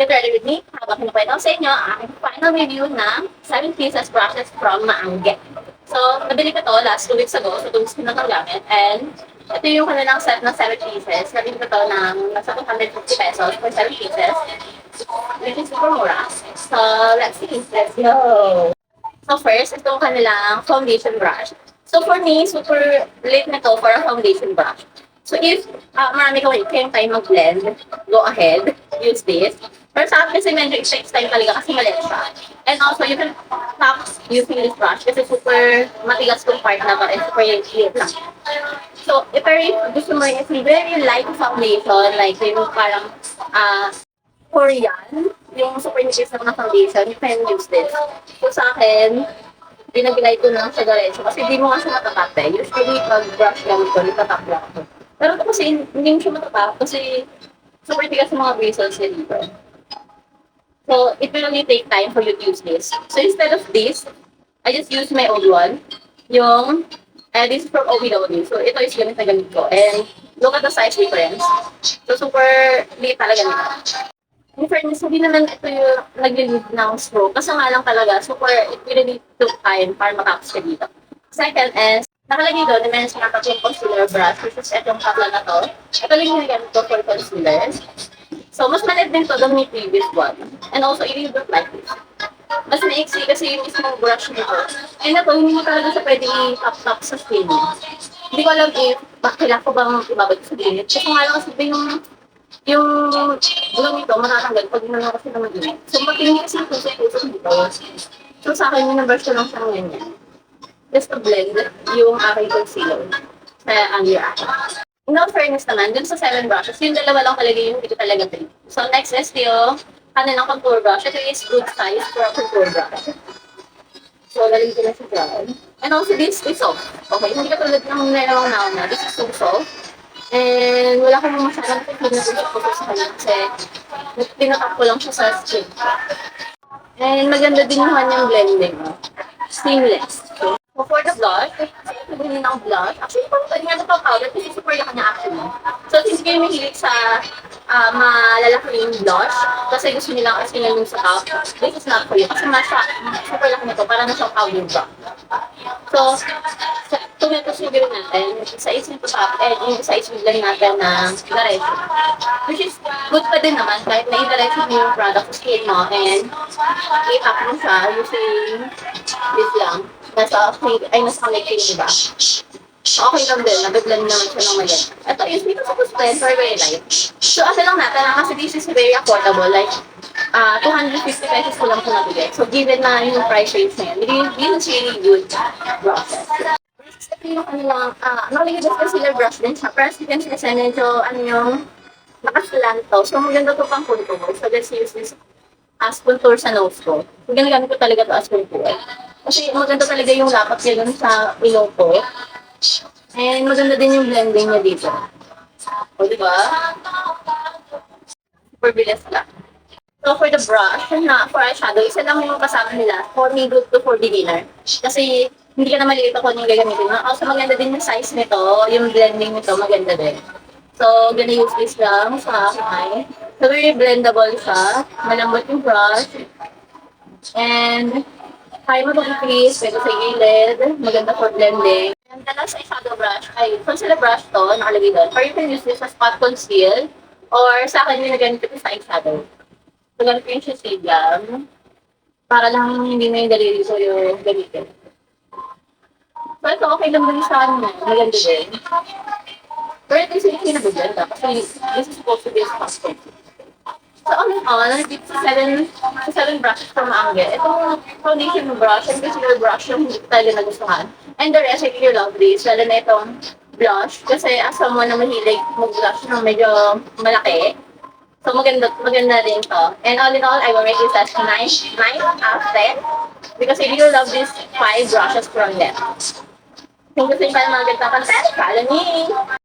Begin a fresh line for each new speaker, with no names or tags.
get ready with me habang kinukwento ko sa inyo ang aking final review ng 7 pieces brushes from Maangge. So, nabili ko to last 2 weeks ago, so 2 weeks ko na itong gamit. And ito yung kanilang set ng 7 pieces. Nabili ko to ng nasa 250 pesos for 7 pieces, which is super mura. So, let's see. Let's go! So first, itong kanilang foundation brush. So for me, super late na to for a foundation brush. So if marami kayong time mag-blend, go ahead, use this. Pero sa akin kasi medyo it takes time talaga kasi maliit siya. And also, you can stop using this brush kasi super matigas kong part na ba, and super liit lang. So, if gusto mo is very light foundation, like yung parang Korean, yung super nipis na mga foundation, you can use this. So sa akin, binabilay ko na siya diretso kasi di mo nga siya matatap eh. Usually, pag brush gamit ko, itatap lang ko. Pero ito kasi hindi mo siya matatap kasi super tigas sa mga bristles niya dito. So, it will only take time for you to use this. So, instead of this, I just use my old one. Yung, this is from OBW. So, ito is gamit na gamit ko. And, look at the size difference. So, super liit talaga nito. In fairness, hindi naman ito yung nag-lead ng stroke. Kasi nga lang talaga, super, it really took time para matapos ka dito. Second is, nakalagay doon, meron siya tatlong concealer brush, which is itong tatlo na to. Ito lang yung nagamit ko for concealer. So, mas maliit din to than my previous one. And also, it will look like this. Mas maiksi kasi yung mismong brush nito. And ito, hindi mo talaga siya pwede i-tap-tap sa skin niya. Hindi ko alam if, kailangan ko bang ibabag sa gilid. Kasi nga lang kasi yung ulam nito, matatanggal pag ginagawa kasi naman yun. So, matingin kasi yung tusok-tusok dito. So, sa akin, minabrush ko lang siya ng ganyan. Just to blend yung aking concealer sa under eye. In all fairness naman, dun sa 7 brushes, yung dalawa lang talaga yung hindi ko talaga trip. So, next is yung kanilang contour brush. Ito is good size for a contour brush. So, lalagyan ko na siya dyan. And also, this is soft. Okay, hindi ka tulad ng nilawang na. This is so soft. And wala akong masyadong pinag-usap ko sa kanya kasi tinatap ko lang siya sa skin. And maganda din yung kanyang blending. Seamless. So for the blush, ito din ng blush. Actually, parang pwede nga ito pang powder kasi super laki niya actually. So since kayo mahilig sa malalaki yung blush, kasi gusto nila kasi yung sa top, this is not for you. Kasi super laki nito, parang na siyang powder brush. So, ito sugar natin, isa-is nito top, and yung isa-is lang natin na diretso. Which is good pa din naman kahit na i-diretso mo yung product sa skin mo and i-pack mo siya using this lang. Nasa connecting, diba? So, okay lang din. Nag-blend naman siya ng maganda. Ito, use dito sa Kuspen for very light. So, ano lang natin, kasi this is very affordable. Like, 250 pesos ko lang ito nabili. So, given na yung price range na yun, this is really good process. Ito yung kanilang, nakalagay dito concealer brush din siya. Pero as you can see kasi medyo, yung nakaslan to. So, maganda to pang contour. So, let's use this as contour sa nose ko. So, ginagamit ko talaga to as contour. Kasi maganda talaga yung lapat niya dun sa ilong ko. And maganda din yung blending niya dito. O, diba? Super bilis lang. So, for the brush, for eyeshadow, isa lang yung kasama nila. For me, good to for beginner. Kasi, hindi ka na malilito kung yung gagamitin mo. Also, maganda din yung size nito. Yung blending nito, maganda din. So, gonna use this lang sa aking eye. So, very blendable siya. Malambot yung brush. And, kaya mo mag-increase, pwede sa gilid. Maganda for blending. And the last eyeshadow brush, concealer brush to, nakalagay doon. Or you can use this as spot conceal. Or sa akin, yung nagamit ko sa eyeshadow. So, ganito yung shade lang. Para lang hindi na yung daliri ko yung gamitin. So, ito okay lang din sa akin. Maganda din. Pero ito yung pinag-blend kasi this is supposed to be a spot conceal. So, all in all, dito sa 7 brushes from Maangge, itong foundation brush and concealer brush yung hindi talaga nagustuhan. And the rest, I really love this. Lalo na itong blush. Kasi as someone na mahilig mag-blush ng medyo malaki, so maganda din to. And all in all, I will rate this as 9 out of 10. Because I really love these 5 brushes from them. Kung gusto nyo pa ng mga ganda content, follow me!